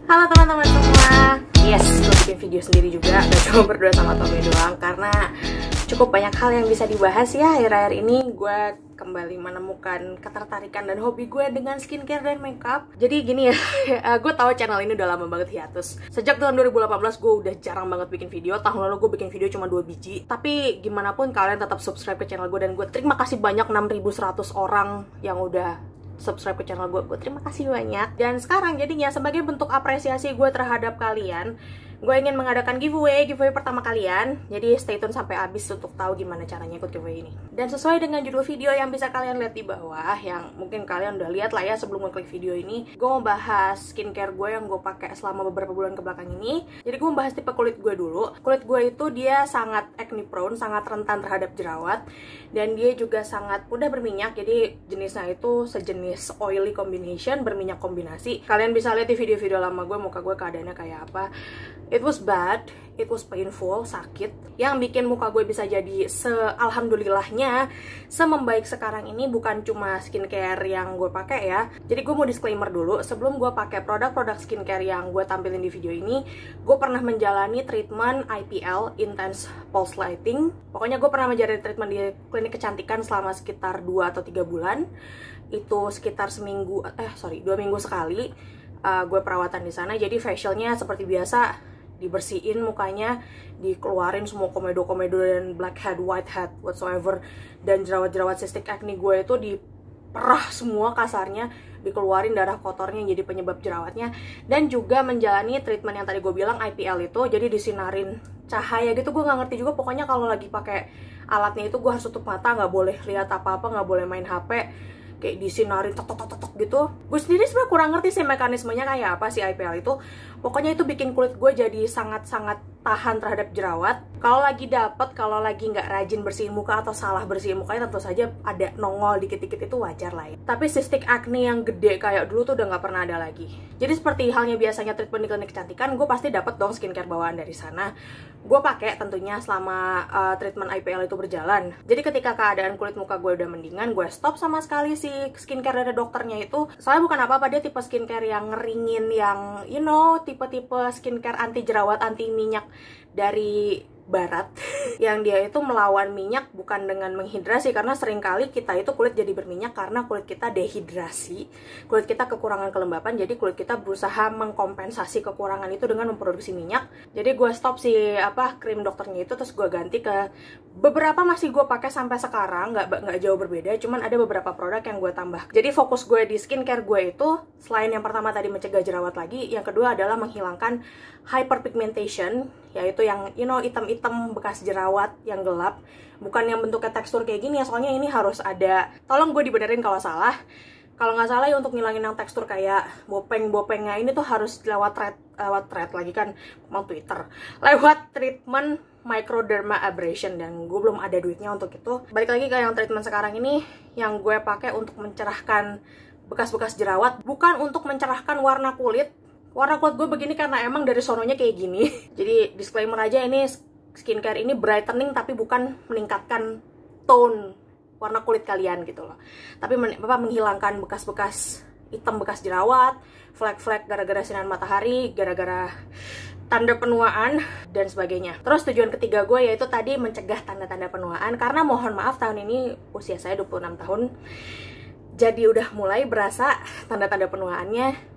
Halo teman-teman semua. Yes, gue bikin video sendiri juga, gak cuma berdua sama Tommy doang, karena cukup banyak hal yang bisa dibahas ya. Akhir-akhir ini gue kembali menemukan ketertarikan dan hobi gue dengan skincare dan makeup. Jadi gini ya, gue tahu channel ini udah lama banget hiatus. Sejak tahun 2018 gue udah jarang banget bikin video. Tahun lalu gue bikin video cuma 2 biji. Tapi gimana pun kalian tetap subscribe ke channel gue, dan gue terima kasih banyak 6.100 orang yang udah subscribe ke channel gue terima kasih banyak. Dan sekarang jadinya sebagai bentuk apresiasi gue terhadap kalian, gue ingin mengadakan giveaway pertama kalian. Jadi stay tune sampai habis untuk tahu gimana caranya ikut giveaway ini. Dan sesuai dengan judul video yang bisa kalian lihat di bawah, yang mungkin kalian udah lihat lah ya sebelum ngeklik video ini, gue mau bahas skincare gue yang gue pakai selama beberapa bulan kebelakang ini. Jadi gue mau bahas tipe kulit gue dulu. Kulit gue itu dia sangat acne prone, sangat rentan terhadap jerawat, dan dia juga sangat mudah berminyak. Jadi jenisnya itu sejenis oily combination, berminyak kombinasi. Kalian bisa lihat di video-video lama gue, muka gue keadaannya kayak apa. It was bad, it was painful, sakit. Yang bikin muka gue bisa jadi alhamdulillahnya semembaik sekarang ini bukan cuma skincare yang gue pakai ya. Jadi gue mau disclaimer dulu, sebelum gue pakai produk-produk skincare yang gue tampilin di video ini, gue pernah menjalani treatment IPL, Intense Pulse Lighting. Pokoknya gue pernah menjalani treatment di klinik kecantikan selama sekitar 2 atau 3 bulan. Itu sekitar 2 minggu sekali. Gue perawatan di sana. Jadi facialnya seperti biasa, dibersihin mukanya, dikeluarin semua komedo-komedo dan blackhead, whitehead, whatsoever, dan jerawat-jerawat cystic acne gue itu diperah semua kasarnya, dikeluarin darah kotornya yang jadi penyebab jerawatnya. Dan juga menjalani treatment yang tadi gue bilang IPL itu, jadi disinarin cahaya gitu. Gue nggak ngerti juga, pokoknya kalau lagi pakai alatnya itu gue harus tutup mata, nggak boleh lihat apa-apa, nggak boleh main HP, kayak disinarin tok gitu. Gue sendiri sebenarnya kurang ngerti sih mekanismenya kayak apa sih IPL itu. Pokoknya itu bikin kulit gue jadi sangat-sangat tahan terhadap jerawat. Kalau lagi nggak rajin bersihin muka atau salah bersihin mukanya, tentu saja ada nongol dikit-dikit, itu wajar lah ya. Tapi cystic acne yang gede kayak dulu tuh udah nggak pernah ada lagi. Jadi seperti halnya biasanya treatment di klinik kecantikan, gue pasti dapat dong skincare bawaan dari sana. Gue pakai tentunya selama treatment IPL itu berjalan. Jadi ketika keadaan kulit muka gue udah mendingan, gue stop sama sekali si skincare dari dokternya itu. Soalnya bukan apa-apa, dia tipe skincare yang ngeringin, yang tipe-tipe skincare anti jerawat, anti minyak dari barat yang dia itu melawan minyak bukan dengan menghidrasi, karena seringkali kita itu kulit jadi berminyak karena kulit kita dehidrasi, kulit kita kekurangan kelembapan, jadi kulit kita berusaha mengkompensasi kekurangan itu dengan memproduksi minyak. Jadi gue stop si krim dokternya itu, terus gue ganti ke beberapa, masih gue pakai sampai sekarang, nggak jauh berbeda, cuman ada beberapa produk yang gue tambah. Jadi fokus gue di skincare gue itu, selain yang pertama tadi mencegah jerawat lagi, yang kedua adalah menghilangkan hyperpigmentation, yaitu yang hitam-hitam bekas jerawat yang gelap, bukan yang bentuknya tekstur kayak gini ya. Soalnya ini harus ada, tolong gue dibenerin kalau salah. Kalau nggak salah ya, untuk ngilangin yang tekstur kayak bopeng-bopengnya ini tuh harus lewat thread lagi kan, mau Twitter, lewat treatment microderma abrasion, dan gue belum ada duitnya untuk itu. Balik lagi ke yang treatment sekarang ini, yang gue pakai untuk mencerahkan bekas-bekas jerawat, bukan untuk mencerahkan warna kulit. Warna kulit gue begini karena emang dari sononya kayak gini. Jadi disclaimer aja, ini skincare ini brightening tapi bukan meningkatkan tone warna kulit kalian gitu loh. Tapi menghilangkan bekas-bekas hitam, bekas jerawat, flek-flek gara-gara sinar matahari, gara-gara tanda penuaan, dan sebagainya. Terus tujuan ketiga gue yaitu tadi mencegah tanda-tanda penuaan, karena mohon maaf tahun ini usia saya 26 tahun. Jadi udah mulai berasa tanda-tanda penuaannya.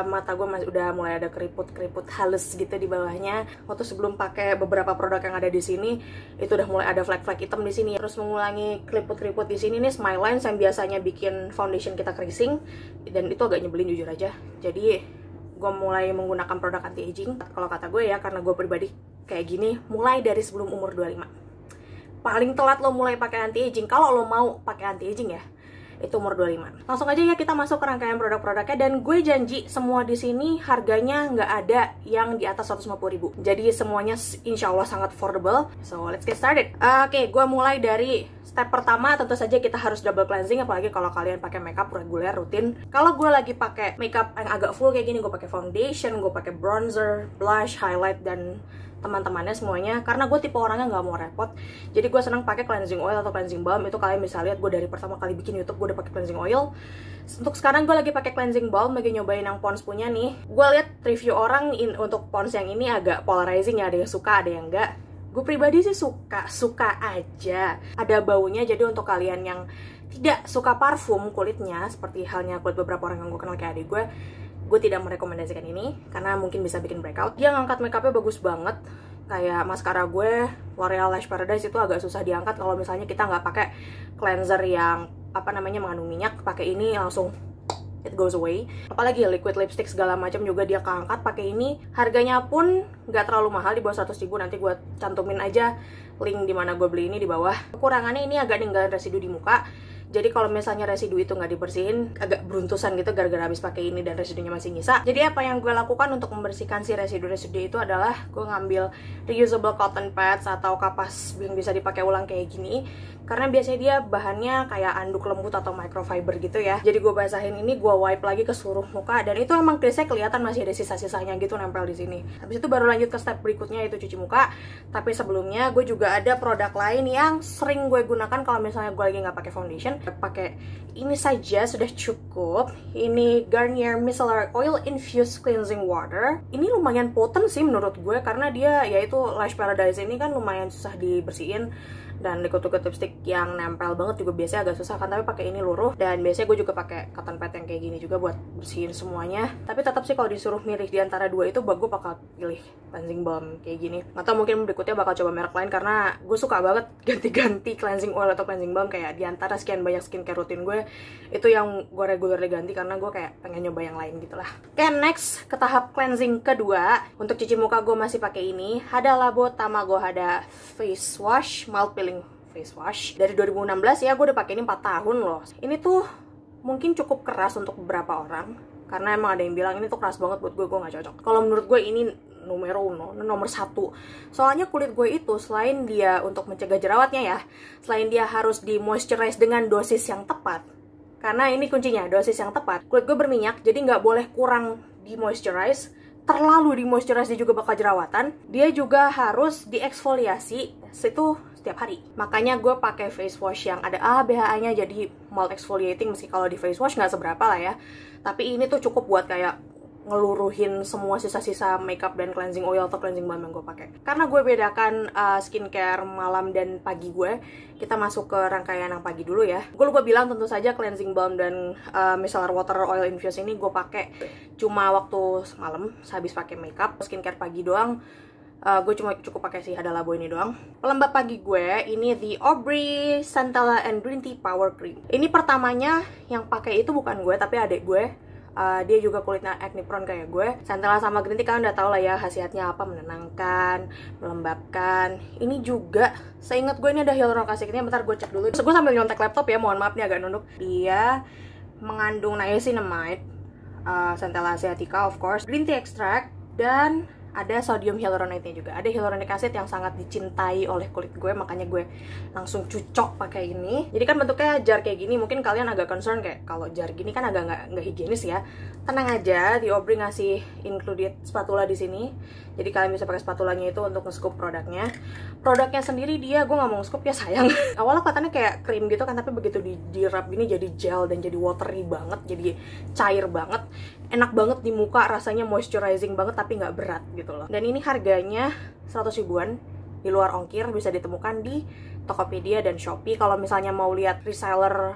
Mata gue udah mulai ada keriput-keriput halus gitu di bawahnya. Waktu sebelum pakai beberapa produk yang ada di sini, itu udah mulai ada flek-flek hitam di sini. Terus mengulangi keriput-keriput di sini nih, smile lines yang biasanya bikin foundation kita keriting, dan itu agak nyebelin jujur aja. Jadi gue mulai menggunakan produk anti aging. Kalau kata gue ya, karena gue pribadi kayak gini, mulai dari sebelum umur 25. Paling telat lo mulai pakai anti aging, kalau lo mau pakai anti aging ya, itu umur 25. Langsung aja ya kita masuk ke rangkaian produk-produknya, dan gue janji semua di sini harganya nggak ada yang di atas 150.000. Jadi semuanya insya Allah sangat affordable. So let's get started. Oke, gue mulai dari step pertama. Tentu saja kita harus double cleansing, apalagi kalau kalian pakai makeup reguler rutin. Kalau gue lagi pakai makeup yang agak full kayak gini, gue pakai foundation, gue pakai bronzer, blush, highlight, dan teman-temannya semuanya, karena gue tipe orangnya nggak mau repot. Jadi gue senang pakai cleansing oil atau cleansing balm. Itu kalian bisa lihat gue dari pertama kali bikin YouTube gue udah pakai cleansing oil. Untuk sekarang gue lagi pakai cleansing balm, lagi nyobain yang Pond's punya nih. Gue lihat review orang untuk Pond's yang ini agak polarizing ya, ada yang suka ada yang enggak. Gue pribadi sih suka aja. Ada baunya, jadi untuk kalian yang tidak suka parfum kulitnya, seperti halnya kulit beberapa orang yang gue kenal kayak adik gue tidak merekomendasikan ini karena mungkin bisa bikin breakout. Dia ngangkat makeupnya bagus banget. Kayak maskara gue L'Oreal Lash Paradise itu agak susah diangkat kalau misalnya kita nggak pakai cleanser yang mengandung minyak. Pakai ini langsung it goes away. Apalagi liquid lipstick segala macam juga dia keangkat pakai ini. Harganya pun nggak terlalu mahal, di bawah 100.000. Nanti gue cantumin aja link dimana gue beli ini di bawah. Kekurangannya ini agak ninggalin residu di muka. Jadi kalau misalnya residu itu nggak dibersihin, agak beruntusan gitu gara-gara habis pakai ini dan residunya masih nyisa. Jadi apa yang gue lakukan untuk membersihkan si residu-residu itu adalah gue ngambil reusable cotton pads atau kapas yang bisa dipakai ulang kayak gini. Karena biasanya dia bahannya kayak anduk lembut atau microfiber gitu ya. Jadi gue basahin ini, gue wipe lagi ke seluruh muka, dan itu emang biasanya kelihatan masih ada sisa-sisanya gitu nempel di sini. Habis itu baru lanjut ke step berikutnya, yaitu cuci muka. Tapi sebelumnya gue juga ada produk lain yang sering gue gunakan kalau misalnya gue lagi nggak pakai foundation. Pakai ini saja sudah cukup. Ini Garnier Micellar Oil Infused Cleansing Water. Ini lumayan potent sih menurut gue, karena dia yaitu Lash Paradise ini kan lumayan susah dibersihin. Dan liquid lipstick yang nempel banget juga biasanya agak susah kan, tapi pakai ini luruh. Dan biasanya gue juga pakai cotton pad yang kayak gini juga buat bersihin semuanya. Tapi tetap sih kalau disuruh milih di antara dua itu, gue bakal pilih cleansing balm kayak gini. Atau mungkin berikutnya bakal coba merek lain, karena gue suka banget ganti-ganti cleansing oil atau cleansing balm. Kayak di antara sekian banyak skincare rutin gue, itu yang gue regularly ganti karena gue kayak pengen nyoba yang lain gitu lah. Oke, next ke tahap cleansing kedua. Untuk cuci muka gue masih pakai ini, Hada Labo Tamago Hada Face Wash Mild Peeling Face Wash. Dari 2016 ya, gue udah pakai ini 4 tahun loh. Ini tuh mungkin cukup keras untuk beberapa orang, karena emang ada yang bilang ini tuh keras banget buat gue gak cocok. Kalau menurut gue ini nomor 1. Soalnya kulit gue itu selain dia untuk mencegah jerawatnya ya, selain dia harus di moisturize dengan dosis yang tepat, karena ini kuncinya, dosis yang tepat. Kulit gue berminyak, jadi nggak boleh kurang di moisturize. Terlalu di moisturize dia juga bakal jerawatan. Dia juga harus dieksfoliasi itu setiap hari. Makanya gue pakai face wash yang ada BHA-nya, jadi mild exfoliating. Meski kalau di face wash nggak seberapa lah ya, tapi ini tuh cukup buat kayak ngeluruhin semua sisa-sisa makeup dan cleansing oil atau cleansing balm yang gue pakai. Karena gue bedakan skincare malam dan pagi gue, kita masuk ke rangkaian yang pagi dulu ya. Gue lupa bilang, tentu saja cleansing balm dan micellar water oil infused ini gue pakai cuma waktu malam habis pakai makeup. Skincare pagi doang gue cuma cukup pakai si Hada Labo ini doang. Pelembab pagi gue ini The Aubrey Centella and Green Tea Power Cream. Ini pertamanya yang pakai itu bukan gue, tapi adik gue. Dia juga kulitnya acne prone kayak gue. Centella sama green tea kalian udah tau lah ya khasiatnya apa, menenangkan, melembabkan. Ini juga, seingat gue ini ada hyaluronic acidnya, bentar gue cek dulu. Gue sambil nyontek laptop ya, mohon maaf nih agak nunduk. Dia mengandung niacinamide, Centella asiatica of course, green tea extract, dan ada sodium hyaluronate-nya juga. Ada hyaluronic acid yang sangat dicintai oleh kulit gue, makanya gue langsung cucok pakai ini. Jadi kan bentuknya jar kayak gini, mungkin kalian agak concern kayak kalau jar gini kan agak nggak higienis ya. Tenang aja, di Aubrey ngasih included spatula di sini. Jadi kalian bisa pakai spatulanya itu untuk nge-scoop produknya. Produknya sendiri dia, gue nggak mau nge-scoop ya sayang. Awalnya kelihatannya kayak krim gitu kan, tapi begitu dirap gini jadi gel dan jadi watery banget, jadi cair banget. Enak banget di muka, rasanya moisturizing banget tapi nggak berat gitu loh. Dan ini harganya 100 ribuan di luar ongkir, bisa ditemukan di Tokopedia dan Shopee. Kalau misalnya mau lihat reseller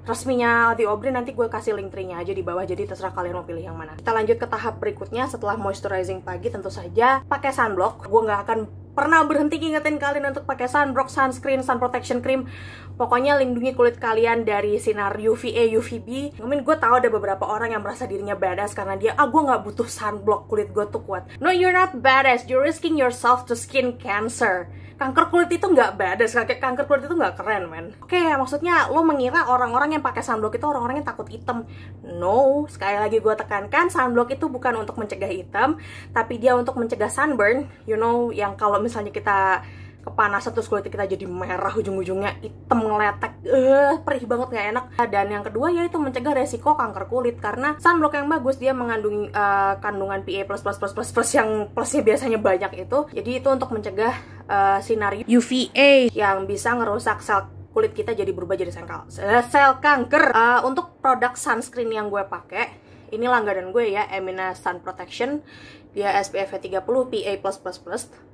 resminya The Aubrey, nanti gue kasih link tree-nya aja di bawah, jadi terserah kalian mau pilih yang mana. Kita lanjut ke tahap berikutnya. Setelah moisturizing pagi, tentu saja pakai sunblock. Gue nggak akan pernah berhenti ngingetin kalian untuk pakai sunblock, sunscreen, sun protection cream. Pokoknya lindungi kulit kalian dari sinar UVA, UVB. Mungkin gue tahu ada beberapa orang yang merasa dirinya badass karena dia, gue nggak butuh sunblock, kulit gue tuh kuat. No, you're not badass. You're risking yourself to skin cancer. Kanker kulit itu nggak badass, kanker kulit itu nggak keren, men. Oke, maksudnya lo mengira orang-orang yang pakai sunblock itu orang-orang yang takut hitam. No, sekali lagi gue tekankan, sunblock itu bukan untuk mencegah hitam, tapi dia untuk mencegah sunburn. You know, yang kalau misalnya kita kepanasan terus kulit kita jadi merah, ujung-ujungnya hitam ngeletek, perih banget, nggak enak. Dan yang kedua yaitu mencegah resiko kanker kulit, karena sunblock yang bagus dia mengandung kandungan PA++++ yang plusnya biasanya banyak itu. Jadi itu untuk mencegah sinar UVA yang bisa ngerusak sel kulit kita jadi berubah jadi sel kanker. Untuk produk sunscreen yang gue pakai, ini langganan gue ya, Emina Sun Protection. Dia SPF-nya 30, PA+++,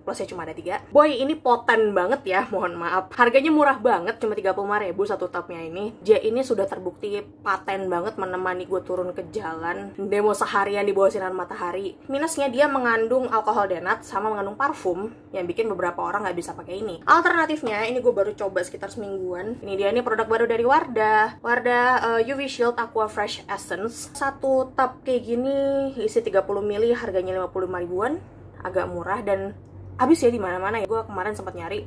plusnya cuma ada 3. Boy, ini poten banget ya, mohon maaf. Harganya murah banget, cuma 35.000 satu tubnya ini. Dia ini sudah terbukti paten banget menemani gue turun ke jalan, demo seharian di bawah sinar matahari. Minusnya dia mengandung alkohol denat sama mengandung parfum, yang bikin beberapa orang nggak bisa pakai ini. Alternatifnya, ini gue baru coba sekitar semingguan. Ini dia, ini produk baru dari Wardah. Wardah UV Shield Aqua Fresh Essence. Satu tub kayak gini, isi 30 ml, harganya 55 ribuan. Agak murah dan habis ya di mana-mana ya. Gue kemarin sempat nyari,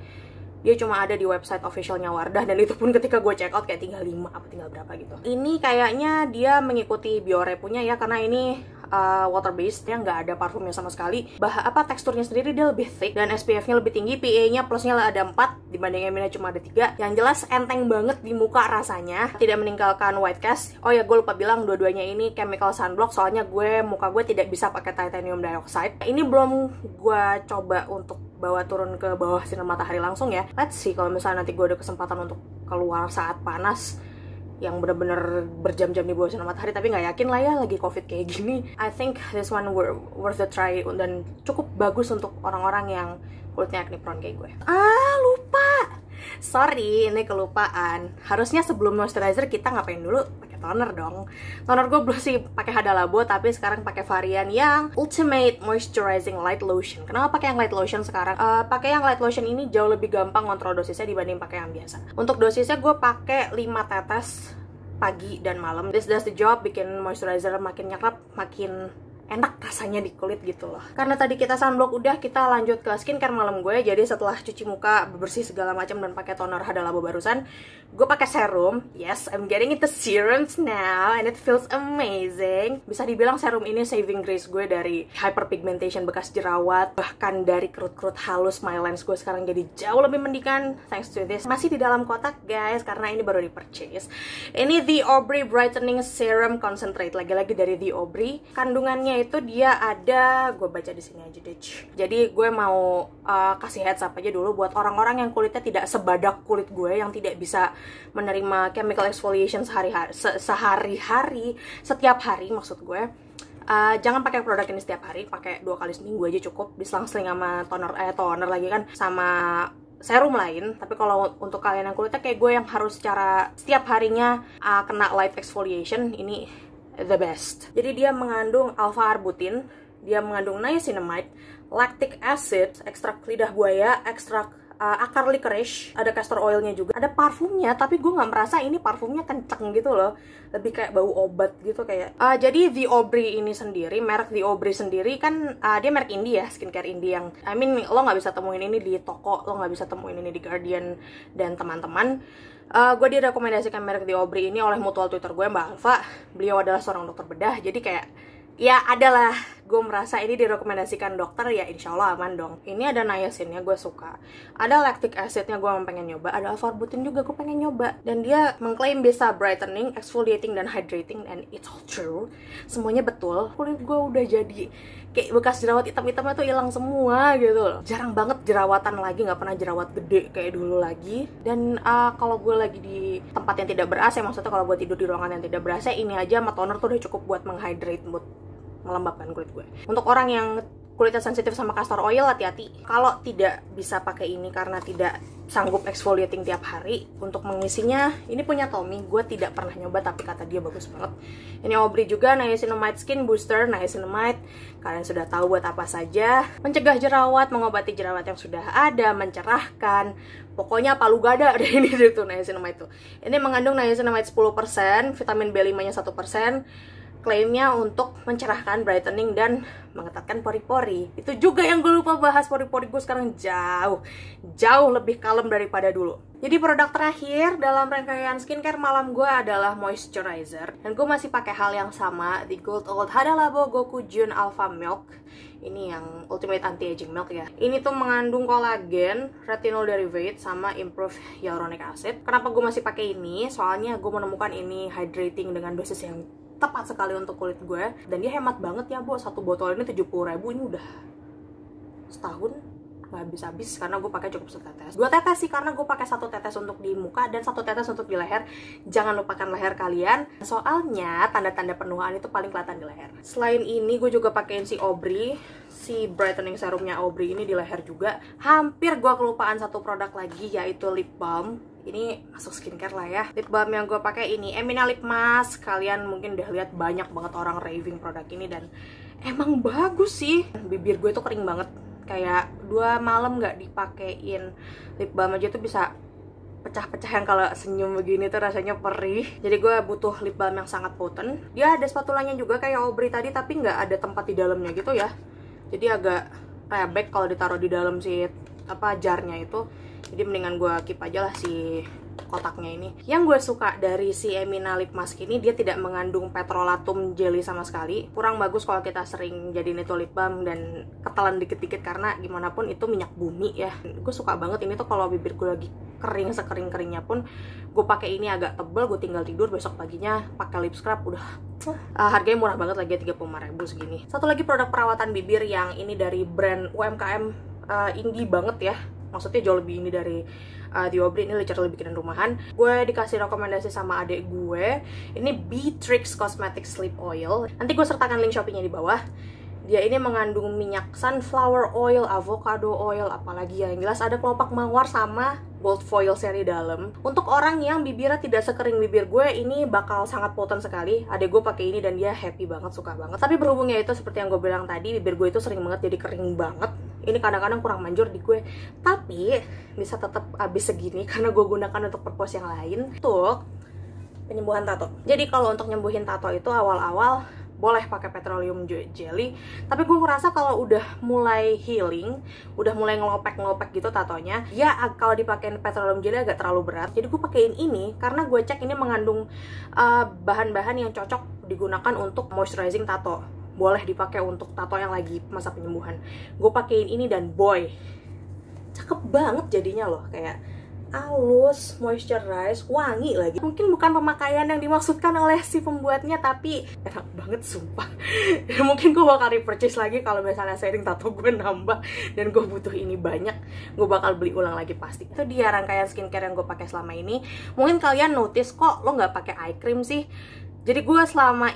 dia cuma ada di website officialnya Wardah, dan itu pun ketika gue check out kayak tinggal 5 apa tinggal berapa gitu. Ini kayaknya dia mengikuti Biore punya ya, karena ini water based, ya nggak ada parfumnya sama sekali. Teksturnya sendiri dia lebih thick dan SPF-nya lebih tinggi, PA-nya plusnya ada 4 dibanding Emina cuma ada 3. Yang jelas enteng banget di muka rasanya, tidak meninggalkan white cast. Oh ya, gue lupa bilang dua-duanya ini chemical sunblock, soalnya muka gue tidak bisa pakai titanium dioxide. Ini belum gue coba untuk bawa turun ke bawah sinar matahari langsung ya. Let's see kalau misalnya nanti gue ada kesempatan untuk keluar saat panas yang bener-bener berjam-jam di bawah sinar matahari, tapi nggak yakin lah ya lagi covid kayak gini. I think this one worth the try dan cukup bagus untuk orang-orang yang kulitnya acne prone kayak gue. Lupa, sorry, ini kelupaan. Harusnya sebelum moisturizer kita ngapain dulu? Pakai toner dong. Toner gue belum sih pakai Hada Labo, tapi sekarang pakai varian yang Ultimate Moisturizing Light Lotion. Kenapa pakai yang light lotion sekarang? Pakai yang light lotion ini jauh lebih gampang kontrol dosisnya dibanding pakai yang biasa. Untuk dosisnya gue pakai 5 tetes pagi dan malam. This does the job, bikin moisturizer makin nyerap, makin enak rasanya di kulit gitu loh. Karena tadi kita sunblock udah, kita lanjut ke skincare malam gue. Jadi setelah cuci muka, bebersih segala macam dan pakai toner Hada Labo barusan, gue pakai serum. Yes, I'm getting into serums now and it feels amazing. Bisa dibilang serum ini saving grace gue dari hyperpigmentation bekas jerawat, bahkan dari kerut-kerut halus my lens gue sekarang jadi jauh lebih mendingan thanks to this. Masih di dalam kotak guys, karena ini baru di purchase. Ini The Aubrey Brightening Serum Concentrate, lagi-lagi dari The Aubrey. Kandungannya itu dia ada, gue baca di sini aja deh. Jadi gue mau kasih heads up aja dulu buat orang-orang yang kulitnya tidak sebadak kulit gue, yang tidak bisa menerima chemical exfoliation sehari-hari, setiap hari maksud gue. Jangan pakai produk ini setiap hari, pakai 2 kali seminggu aja cukup, diselang-seling sama toner lagi kan, sama serum lain. Tapi kalau untuk kalian yang kulitnya kayak gue yang harus secara setiap harinya kena light exfoliation, ini the best. Jadi dia mengandung alpha-arbutin, dia mengandung niacinamide, lactic acid, ekstrak lidah buaya, ekstrak akar licorice, ada castor oilnya juga, ada parfumnya. Tapi gue nggak merasa ini parfumnya kenceng gitu loh, lebih kayak bau obat gitu kayak. Jadi The Aubrey ini sendiri, merek The Aubrey sendiri kan dia merek indie ya, skincare indie yang lo nggak bisa temuin ini di toko, lo nggak bisa temuin ini di Guardian dan teman-teman. Gue direkomendasikan merek The Aubrey ini oleh mutual Twitter gue, Mbak Alfa. Beliau adalah seorang dokter bedah, jadi kayak ya adalah gue merasa ini direkomendasikan dokter, ya insya Allah aman dong. Ini ada niacinnya, gue suka. Ada lactic acidnya, gue pengen nyoba. Ada alpha-arbutin juga, gue pengen nyoba. Dan dia mengklaim bisa brightening, exfoliating, dan hydrating, and it's all true. Semuanya betul. Kulit gue udah jadi kayak bekas jerawat hitam-hitamnya tuh hilang semua gitu loh. Jarang banget jerawatan lagi, nggak pernah jerawat gede kayak dulu lagi. Dan kalau gue lagi di tempat yang tidak ber-AC, maksudnya kalau gue tidur di ruangan yang tidak ber-AC, ini aja sama toner tuh udah cukup buat menghydrate, buat melembabkan kulit gue. Untuk orang yang kulitnya sensitif sama castor oil, hati-hati. Kalau tidak bisa pakai ini karena tidak sanggup exfoliating tiap hari, untuk mengisinya ini punya Tommy. Gue tidak pernah nyoba tapi kata dia bagus banget. Ini Aubrey juga, niacinamide skin booster. Niacinamide kalian sudah tahu buat apa saja. Mencegah jerawat, mengobati jerawat yang sudah ada, mencerahkan. Pokoknya palu gada deh ini tuh niacinamide tuh. Ini mengandung niacinamide 10%, vitamin B5-nya 1%. klaimnya untuk mencerahkan, brightening, dan mengetatkan pori-pori. Itu juga yang gue lupa bahas, pori-pori gue sekarang jauh lebih kalem daripada dulu. Jadi produk terakhir dalam rangkaian skincare malam gue adalah moisturizer. Dan gue masih pakai hal yang sama, di Good Old Hada Labo Gokujun Alpha Milk. Ini yang Ultimate Anti-Aging Milk ya. Ini tuh mengandung kolagen, retinol derivate, sama improved hyaluronic acid. Kenapa gue masih pakai ini? Soalnya gue menemukan ini hydrating dengan dosis yang tepat sekali untuk kulit gue. Dan dia hemat banget ya, Bu. Satu botol ini 70.000, ini udah setahun nggak habis-habis karena gue pakai cukup setetes. 2 tetes sih, karena gue pakai 1 tetes untuk di muka dan 1 tetes untuk di leher. Jangan lupakan leher kalian, soalnya tanda-tanda penuaan itu paling kelihatan di leher. Selain ini gue juga pakein si Aubrey, si brightening serumnya Aubrey ini di leher juga. Hampir gue kelupaan satu produk lagi, yaitu lip balm. Ini masuk skincare lah ya. Lip balm yang gue pakai ini Emina Lip Mask. Kalian mungkin udah lihat banyak banget orang raving produk ini dan emang bagus sih. Bibir gue tuh kering banget. Kayak 2 malam nggak dipakein lip balm aja tuh bisa pecah-pecah, yang kalau senyum begini tuh rasanya perih. Jadi gue butuh lip balm yang sangat potent. Dia ada spatulanya juga kayak Aubrey tadi, tapi nggak ada tempat di dalamnya gitu ya. Jadi agak rebek kalau ditaruh di dalam si jarnya itu. Jadi mendingan gue keep aja lah si kotaknya ini. Yang gue suka dari si Emina Lip Mask ini, dia tidak mengandung petrolatum jelly sama sekali. Kurang bagus kalau kita sering jadiin itu lip balm dan ketelan dikit-dikit, karena gimana pun itu minyak bumi ya. Gue suka banget ini tuh kalau bibir gue lagi kering, sekering-keringnya pun gue pakai ini agak tebel, gue tinggal tidur, besok paginya pakai lip scrub udah. Harganya murah banget lagi, 35.000 segini. Satu lagi produk perawatan bibir yang ini dari brand UMKM indie banget ya. Maksudnya jauh lebih ini dari The Aubrey, ini literally bikinan rumahan. Gue dikasih rekomendasi sama adik gue. Ini Beatrix Cosmetic Sleep Oil. Nanti gue sertakan link Shopee-nya di bawah. Dia ini mengandung minyak sunflower oil, avocado oil, apalagi ya. Yang jelas ada kelopak mawar sama gold foil seri dalam. Untuk orang yang bibirnya tidak sekering bibir gue, ini bakal sangat potent sekali. Adek gue pakai ini dan dia happy banget, suka banget. Tapi berhubungnya itu seperti yang gue bilang tadi, bibir gue itu sering banget jadi kering banget. Ini kadang-kadang kurang manjur di gue, tapi bisa tetap habis segini karena gue gunakan untuk purpose yang lain. Untuk penyembuhan tato. Jadi kalau untuk nyembuhin tato itu awal-awal boleh pakai petroleum jelly, tapi gue ngerasa kalau udah mulai healing, udah mulai ngelopek gitu tatonya, ya kalau dipakein petroleum jelly agak terlalu berat. Jadi gue pakein ini karena gue cek ini mengandung bahan-bahan yang cocok digunakan untuk moisturizing tato. Boleh dipakai untuk tato yang lagi masa penyembuhan. Gue pakein ini dan boy, cakep banget jadinya loh, kayak halus, moisturize, wangi lagi. Mungkin bukan pemakaian yang dimaksudkan oleh si pembuatnya, tapi enak banget sumpah. Mungkin gue bakal repurchase lagi kalau misalnya sharing tato gue nambah dan gue butuh ini banyak. Gue bakal beli ulang lagi pasti. Itu dia rangkaian skincare yang gue pakai selama ini. Mungkin kalian notice kok lo nggak pakai eye cream sih. Jadi gue selama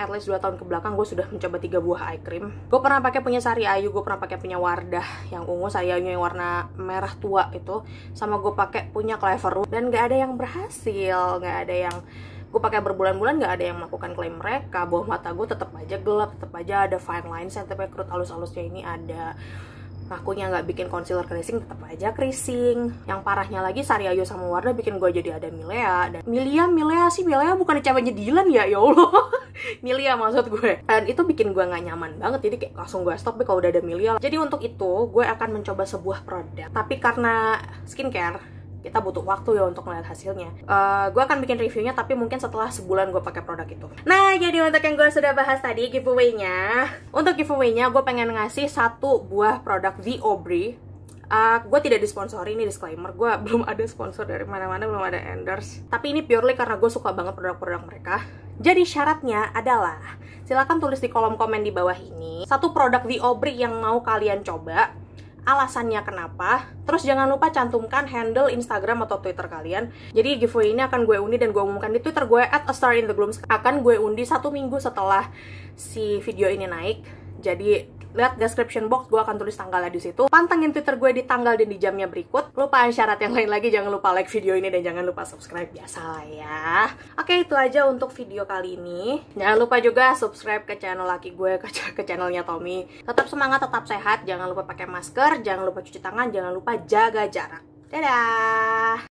at least 2 tahun ke belakang, gue sudah mencoba 3 buah eye cream. Gue pernah pakai punya Sari Ayu, gue pernah pakai punya Wardah yang ungu, Sari Ayu yang warna merah tua itu, sama gue pakai punya Clever Root, dan nggak ada yang berhasil, nggak ada yang gue pakai berbulan-bulan, nggak ada yang melakukan klaim mereka. Bawah mata gue tetap aja gelap, tetap aja ada fine lines, tapi kerut halus-halusnya ini ada. Ngakunya nggak bikin concealer keriting, tetap aja keriting. Yang parahnya lagi, Sari Ayu sama Wardah bikin gue jadi ada Milea. Dan Milea bukan dicapanya Dylan ya Allah. Milea maksud gue. Dan itu bikin gue nggak nyaman banget, jadi kayak langsung gue stop deh kalau udah ada Milea. Jadi untuk itu gue akan mencoba sebuah produk, tapi karena skincare kita butuh waktu ya untuk melihat hasilnya. Gue akan bikin reviewnya, tapi mungkin setelah sebulan gue pakai produk itu. Nah, jadi untuk yang gue sudah bahas tadi, giveaway-nya. Untuk giveaway-nya, gue pengen ngasih 1 buah produk The Aubrey. Gue tidak disponsori, ini disclaimer. Gue belum ada sponsor dari mana-mana, belum ada endorse. Tapi ini purely karena gue suka banget produk-produk mereka. Jadi syaratnya adalah, silahkan tulis di kolom komen di bawah ini 1 produk The Aubrey yang mau kalian coba, alasannya kenapa. Terus jangan lupa cantumkan handle Instagram atau Twitter kalian. Jadi giveaway ini akan gue undi dan gue umumkan di Twitter gue @astarinthegloom. Akan gue undi 1 minggu setelah si video ini naik. Jadi lihat description box, gue akan tulis tanggalnya di situ. Pantengin Twitter gue di tanggal dan di jamnya berikut. Lupaan syarat yang lain lagi, jangan lupa like video ini dan jangan lupa subscribe, biasa lah ya. Oke, itu aja untuk video kali ini. Jangan lupa juga subscribe ke channel laki gue, ke channelnya Tommy. Tetap semangat, tetap sehat, jangan lupa pakai masker, jangan lupa cuci tangan, jangan lupa jaga jarak. Dadah!